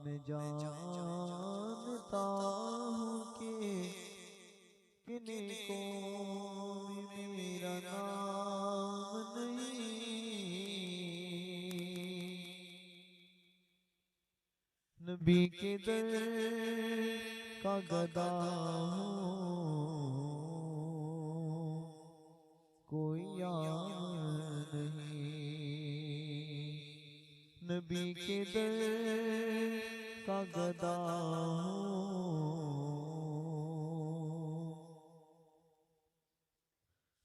میں جانتا ہوں کہ کن کو میرا نام نہیں، نبی کے در کا گدا ہوں، کوئی یار نہیں، نبی کے در کا گدا ہوں،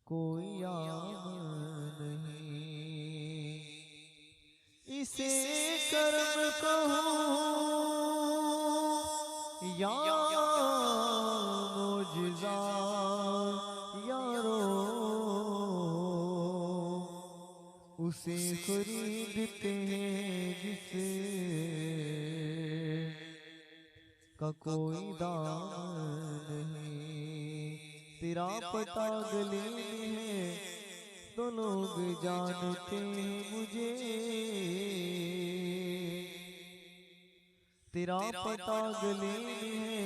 کوئی یار نہیں، اسے کرم کہوں یا معجزہ یارو، اسے خریدتے ہیں جس کا کوئی دام نہیں، تیرا پتہ گلے میں ہے تو لوگ جانتے ہیں مجھے، تیرا پتہ گلے میں ہے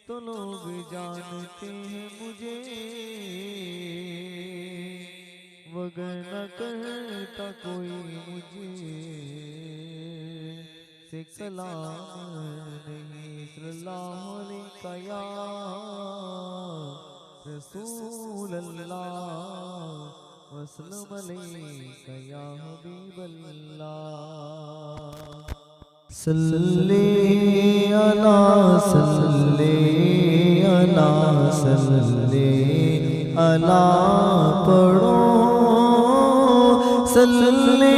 تو لوگ جانتے ہیں مجھے، وگرنہ کرتا کوئی مجھے سے کلام نہیں، صلی اللہ علیہ یا رسول اللہ وسلم علیہ یا حبیب اللہ، صلی علی صلی علی صلی علی پڑھو، صلی علی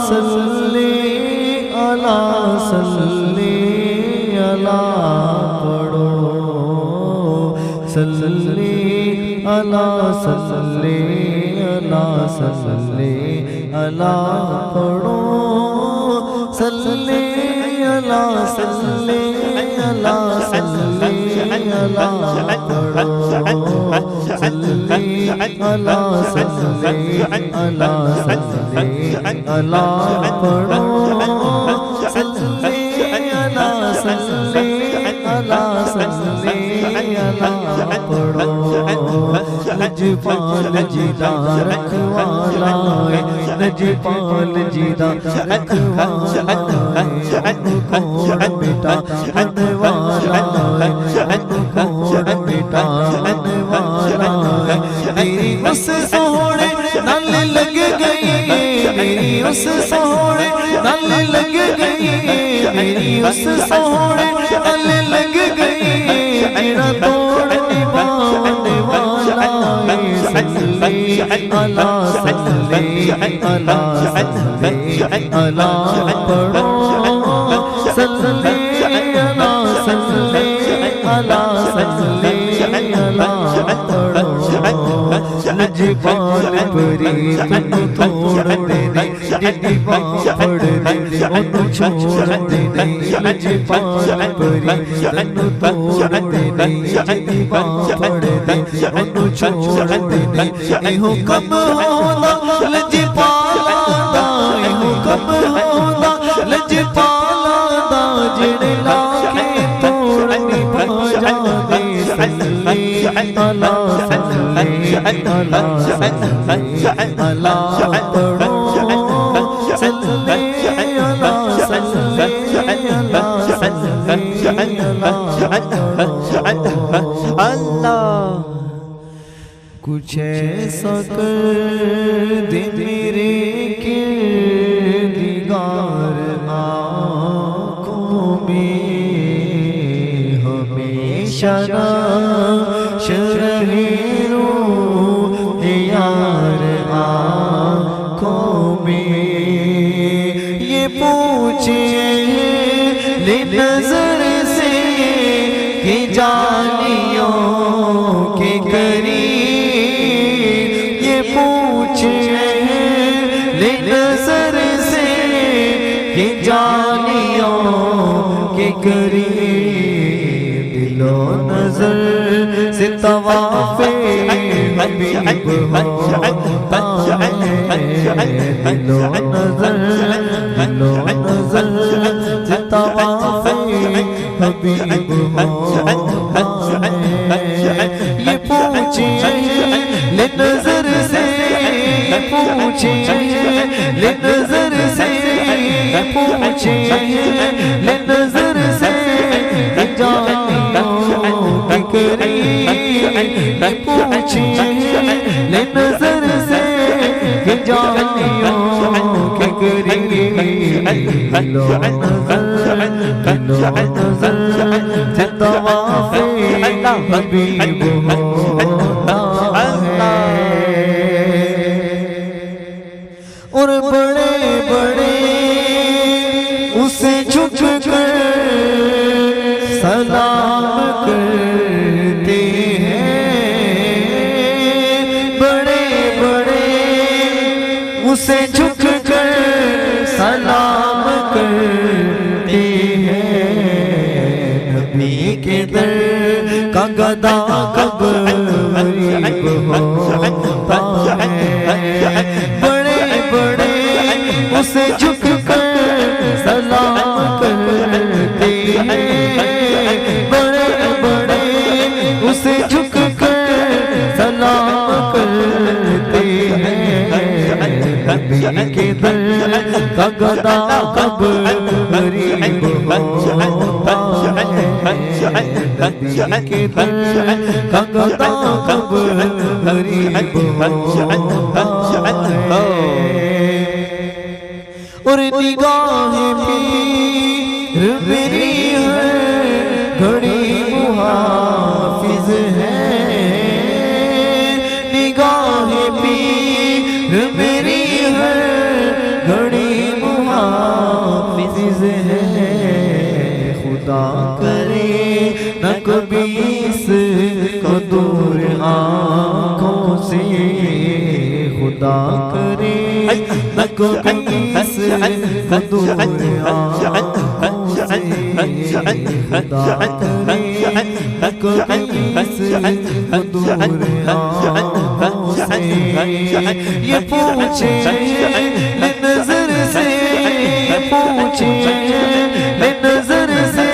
صلی علی صلی علی پڑھو، صلی علی صلی علی صلی علی پڑھو، صلی علی صلی علی صلی علی پڑھو، صلی علی صلی علی صلی علی پڑھو، صلی علی صلی علی صلی علی پڑھو، نجپال جیدہ رکھوالا ہے، نجپال جیدہ رکھوالا ہے، کوڑ بیٹا منوالا ہے، کوڑ بیٹا منوالا ہے، میری اس سوڑے نل لگ گئی، میری اس سوڑے نل لگ گئی، میری اس سوڑے نل لگ گئی، میرا توڑ نبھانے والا ہے، صلی علی صلی علی صلی علی پڑھو، صلی علی صلی علی صلی علی پڑھو، نجپال پری تنو توڑ دینے، جنی باں پڑھ دینے انو چھوڑ دینے، نجپال پری تنو توڑ دینے، جنی باں پڑھ دینے انو چھوڑ دینے، اے حکم ہونا لجپالا دا، اے حکم ہونا لجپالا دا، جڑے لاکے توڑنی بھاجا دے، صلی علی صلی علی علی پڑھو، صلی علی صلی علی صلی علی اللہ، کچھ ایسا کر دے میرے کردگار آنکھوں میں، ہمیشہ ناش رہے روح یار آنکھوں میں، یہ پوچھے لے نظر سے کہ جانیوں کے قریب، یہ پوچھے لے نظر سے کہ جانیوں کے قریب، دل و نظر سے طواف حبیب ہوتا ہے، دل و نظر نظر سے طواف حبیب ہوتا ہے یہ پوچھے لے نظر سے پوچھے لے نظر سے پوچھے لے نظر سے جانیوں کی قریب پوچھے لے نظر سے جانیوں کی قریب لو نظر سے طواف حبیب ہوتا ہے اور بڑے بڑے اسے جھک کر سلام کرتے ہیں بڑے بڑے اسے جھک کر سلام کرتے ہیں نبی کے در کا گدا کب غریب ہوتا ہے بڑے بڑے اسے جھک کر سلام کرتے ہیں بڑے بڑے اسے جھک کر سلام کرتے ہیں نبی کے در کا گدا کب غریب ہوتا ہے نبی کے در کا گدا کب غریب ہوتا ہے اور نگاہ پیر میری ہر گھڑی محافظ ہے نگاہ پیر میری ہر گھڑی محافظ ہے خدا کرے نہ کبھی اس کو دور آنکھوں سے خدا کرے نہ کبھی اس کو دور آنکھوں سے خدا کرے نہ کبھی اس کو دور آنکھوں سے یہ پوچھے لے نظر سے پوچھے لے نظر سے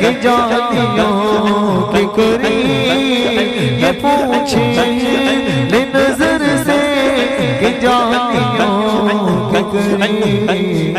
کہ جانیوں کے قریب یہ پوچھے لے نظر سے کہ جانیوں کے قریب